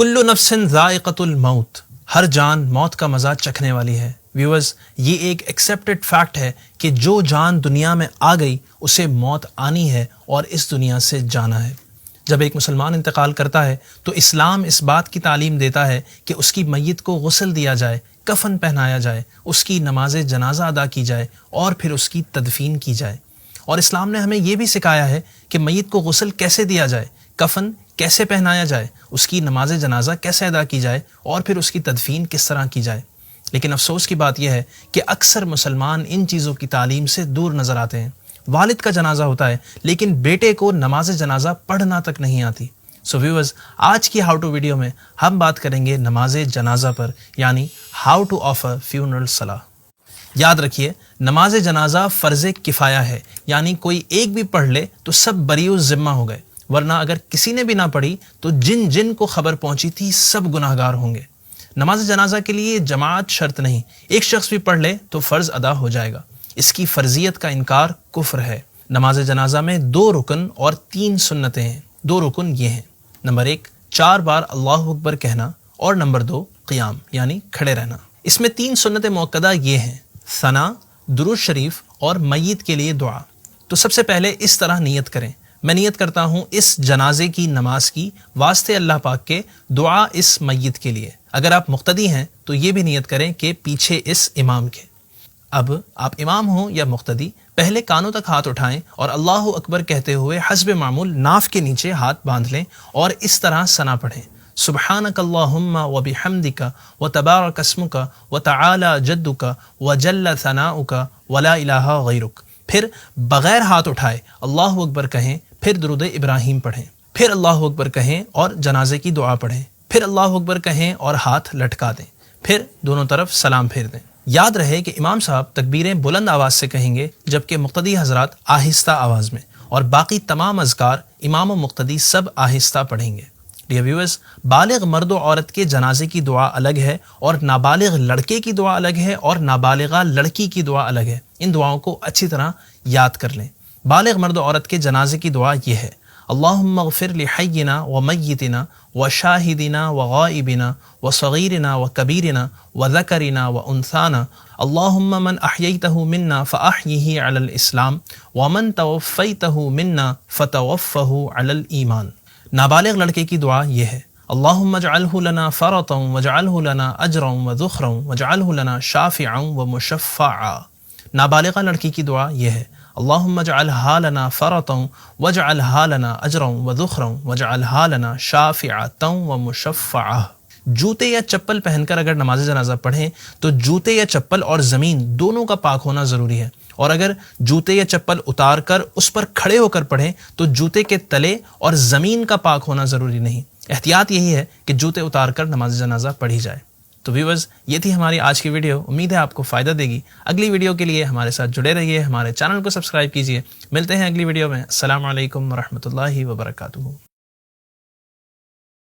کل نفس ذائقۃ الموت، ہر جان موت کا مزہ چکھنے والی ہے۔ ویورز، یہ ایک ایکسیپٹڈ فیکٹ ہے کہ جو جان دنیا میں آ گئی اسے موت آنی ہے اور اس دنیا سے جانا ہے۔ جب ایک مسلمان انتقال کرتا ہے تو اسلام اس بات کی تعلیم دیتا ہے کہ اس کی میت کو غسل دیا جائے، کفن پہنایا جائے، اس کی نماز جنازہ ادا کی جائے اور پھر اس کی تدفین کی جائے۔ اور اسلام نے ہمیں یہ بھی سکھایا ہے کہ میت کو غسل کیسے دیا جائے، کفن کیسے پہنایا جائے، اس کی نماز جنازہ کیسے ادا کی جائے اور پھر اس کی تدفین کس طرح کی جائے۔ لیکن افسوس کی بات یہ ہے کہ اکثر مسلمان ان چیزوں کی تعلیم سے دور نظر آتے ہیں۔ والد کا جنازہ ہوتا ہے لیکن بیٹے کو نماز جنازہ پڑھنا تک نہیں آتی۔ سو ویورز، آج کی ہاؤ ٹو ویڈیو میں ہم بات کریں گے نماز جنازہ پر، یعنی ہاؤ ٹو آفر فیونرل صلاح۔ یاد رکھیے، نماز جنازہ فرض کفایہ ہے، یعنی کوئی ایک بھی پڑھ لے تو سب بری ذمہ ہو گئے، ورنہ اگر کسی نے بھی نہ پڑھی تو جن جن کو خبر پہنچی تھی سب گناہ گار ہوں گے۔ نماز جنازہ کے لیے جماعت شرط نہیں، ایک شخص بھی پڑھ لے تو فرض ادا ہو جائے گا۔ اس کی فرضیت کا انکار کفر ہے۔ نماز جنازہ میں 2 رکن اور 3 سنتیں ہیں۔ 2 رکن یہ ہیں: نمبر 1 4 بار اللہ اکبر کہنا، اور نمبر 2 قیام یعنی کھڑے رہنا۔ اس میں 3 سنت موقدہ یہ ہیں: ثنا، درود شریف اور میت کے لیے دعا۔ تو سب سے پہلے اس طرح نیت کریں: میں نیت کرتا ہوں اس جنازے کی نماز کی واسطے اللہ پاک کے، دعا اس میت کے لیے۔ اگر آپ مقتدی ہیں تو یہ بھی نیت کریں کہ پیچھے اس امام کے۔ اب آپ امام ہوں یا مقتدی، پہلے کانوں تک ہاتھ اٹھائیں اور اللہ اکبر کہتے ہوئے حسب معمول ناف کے نیچے ہاتھ باندھ لیں اور اس طرح ثنا پڑھیں: سبحانک اللہم وبحمدک وتبارک اسمک وتعالی جدک وجل ثناؤک ولا الہ غیرک۔ پھر بغیر ہاتھ اٹھائے اللہ اکبر کہیں، پھر درود ابراہیم پڑھیں، پھر اللہ اکبر کہیں اور جنازے کی دعا پڑھیں، پھر اللہ اکبر کہیں اور ہاتھ لٹکا دیں، پھر دونوں طرف سلام پھیر دیں۔ یاد رہے کہ امام صاحب تکبیریں بلند آواز سے کہیں گے جبکہ مقتدی حضرات آہستہ آواز میں، اور باقی تمام اذکار امام و مقتدی سب آہستہ پڑھیں گے۔ ڈیئر ویورز، بالغ مرد و عورت کے جنازے کی دعا الگ ہے اور نابالغ لڑکے کی دعا الگ ہے اور نابالغہ لڑکی کی دعا الگ ہے۔ ان دعاؤں کو اچھی طرح یاد کر لیں۔ بالغ مرد و عورت کے جنازے کی دعا یہ ہے: اللہم اغفر لحینا ومیتنا وشاہدنا وغائبنا وصغیرنا وکبیرنا وذکرنا وانثانا، اللہم من احییتہ منا فاحیہ علی الاسلام ومن توفیتہ منا فتوفہ علی الایمان۔ نابالغ لڑکے کی دعا یہ ہے: اللہم اجعلہ لنا فرطا واجعلہ لنا اجرا وذخرا واجعلہ لنا شافعا ومشفعا۔ نابالغہ لڑکی کی دعا یہ ہے: اللہم اجعلہا لنا فرطا واجعلہا لنا اجرا وذخرا واجعلہا لنا شافعتا ومشفعا۔ جوتے یا چپل پہن کر اگر نماز جنازہ پڑھیں تو جوتے یا چپل اور زمین دونوں کا پاک ہونا ضروری ہے، اور اگر جوتے یا چپل اتار کر اس پر کھڑے ہو کر پڑھیں تو جوتے کے تلے اور زمین کا پاک ہونا ضروری نہیں۔ احتیاط یہی ہے کہ جوتے اتار کر نماز جنازہ پڑھی جائے۔ تو ویورز، یہ تھی ہماری آج کی ویڈیو، امید ہے آپ کو فائدہ دے گی۔ اگلی ویڈیو کے لیے ہمارے ساتھ جڑے رہیے، ہمارے چینل کو سبسکرائب کیجیے۔ ملتے ہیں اگلی ویڈیو میں۔ السلام علیکم ورحمۃ اللہ وبرکاتہ۔